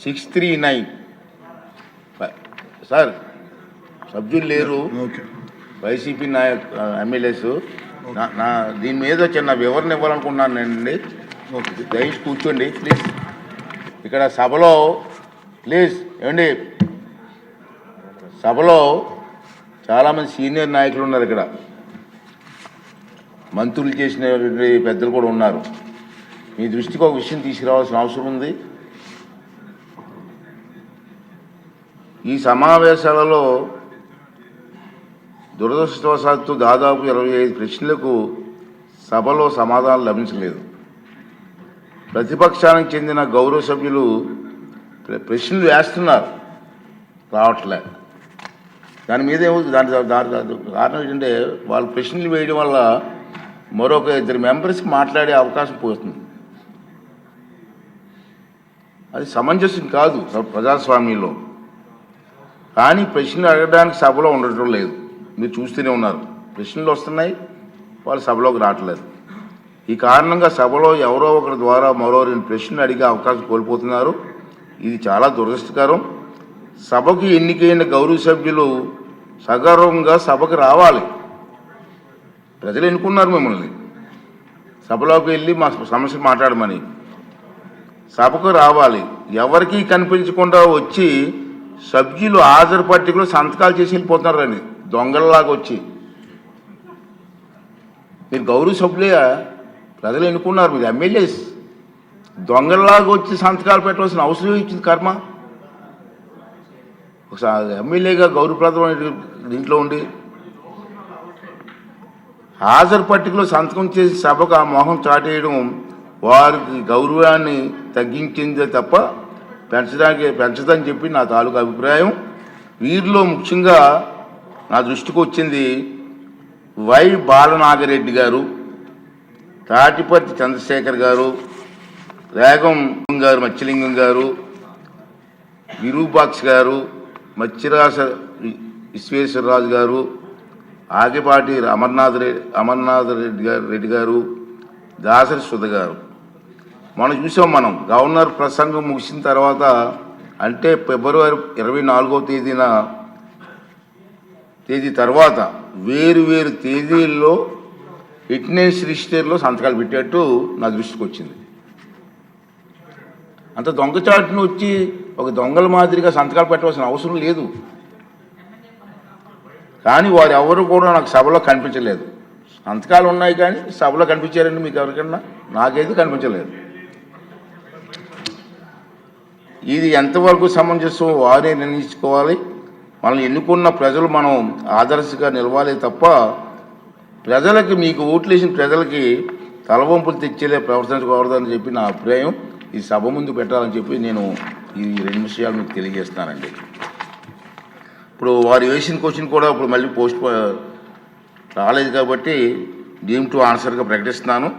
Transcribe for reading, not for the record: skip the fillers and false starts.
639 sir సభ్యులు లేరు YCP MLAs నా దీని మీద చిన్న వివరణ ఇవ్వాలనుకున్నానండి. దయచేసి కూర్చోండి ప్లీజ్. ఇక్కడ సభలో ప్లీజ్ ఏమండి, సభలో చాలామంది సీనియర్ నాయకులు ఉన్నారు, ఇక్కడ మంత్రులు చేసిన పెద్దలు కూడా ఉన్నారు. మీ దృష్టికి ఒక విషయం తీసుకురావాల్సిన అవసరం ఉంది. ఈ సమావేశాలలో దురదృష్టవశాత్తు దాదాపు 25 ప్రశ్నలకు సభలో సమాధానం లభించలేదు. ప్రతిపక్షానికి చెందిన గౌరవ సభ్యులు ప్రశ్నలు వేస్తున్నారు, రావట్లే. దాని మీద దాని కారణం ఏంటంటే వాళ్ళు ప్రశ్నలు వేయడం వల్ల మరొక 2 మెంబర్స్కి మాట్లాడే అవకాశం పోతుంది. అది సమంజసం కాదు ప్రజాస్వామ్యంలో. కానీ ప్రశ్నలు అడగడానికి సభలో ఉండటం లేదు. మీరు చూస్తూనే ఉన్నారు, ప్రశ్నలు వస్తున్నాయి, వాళ్ళు సభలోకి రావట్లేదు. ఈ కారణంగా సభలో ఎవరో ఒకరి ద్వారా మరో 2 ప్రశ్నలు అడిగే అవకాశం కోల్పోతున్నారు. ఇది చాలా దురదృష్టకరం. సభకు ఎన్నికైన గౌరవ సభ్యులు సగర్వంగా సభకు రావాలి. ప్రజలు ఎన్నుకున్నారు మిమ్మల్ని, సభలోకి వెళ్ళి మా సమస్య మాట్లాడమని. సభకు రావాలి. ఎవరికీ కనిపించకుండా వచ్చి సభ్యులు హాజరు పట్టికలో సంతకాలు చేసి వెళ్ళిపోతున్నారండి, దొంగలలాగా వచ్చి. మీరు గౌరవ సభ్యులే, ప్రజలు ఎన్నుకున్నారు, మీరు ఎమ్మెల్యేస్. దొంగలలాగా వచ్చి సంతకాలు పెట్టవలసిన అవసరం ఇచ్చింది కర్మ. ఒకసారి ఎమ్మెల్యేగా గౌరవప్రదమైన దీంట్లో ఉండి హాజరు పట్టికలో సంతకం చేసి సభకు ఆ మొహం చాటేయడం వారికి గౌరవాన్ని తగ్గించిందే తప్ప పెంచదని చెప్పి నా తాలూకా అభిప్రాయం. వీరిలో ముఖ్యంగా నా దృష్టికి వచ్చింది వై బాలనాగిరెడ్డి గారు, తాటిపర్తి చంద్రశేఖర్ గారు, రేగం గారు, మత్స్యలింగం గారు, విరూపాక్ష గారు, మత్స్యరాస విశ్వేశ్వరరాజు గారు, ఆగిపాటి అమర్నాథ్ రెడ్డి గారు, దాసరి సుధ గారు. మనం చూసాం, మనం గవర్నర్ ప్రసంగం ముగిసిన తర్వాత అంటే ఫిబ్రవరి 24వ తేదీ తర్వాత వేరు తేదీల్లో అటెండెన్స్ రిజిస్టర్లో సంతకాలు పెట్టేట్టు నా దృష్టికి వచ్చింది. అంత దొంగచాటును వచ్చి ఒక దొంగల మాదిరిగా సంతకాలు పెట్టవలసిన అవసరం లేదు. కానీ వారు ఎవరు కూడా నాకు సభలో కనిపించలేదు. సంతకాలు ఉన్నాయి కానీ సభలో కనిపించారండి మీకు ఎవరికన్నా? నాకైతే కనిపించలేదు. ఇది ఎంతవరకు సమంజసం వారే నిర్ణయించుకోవాలి. మనల్ని ఎన్నుకున్న ప్రజలు మనం ఆదర్శంగా నిలవాలి తప్ప ప్రజలకి, మీకు ఓట్లు వేసిన ప్రజలకి తలవంపులు తెచ్చేలే ప్రవర్తించకూడదని చెప్పి నా అభిప్రాయం. ఈ సభ ముందు పెట్టాలని చెప్పి నేను ఈ 2 విషయాలు మీకు తెలియజేస్తానండి. ఇప్పుడు వారు వేసిన క్వశ్చన్ కూడా ఇప్పుడు మళ్ళీ పోస్ట్ రాలేదు కాబట్టి డీమ్ టు ఆన్సర్గా ప్రకటిస్తున్నాను.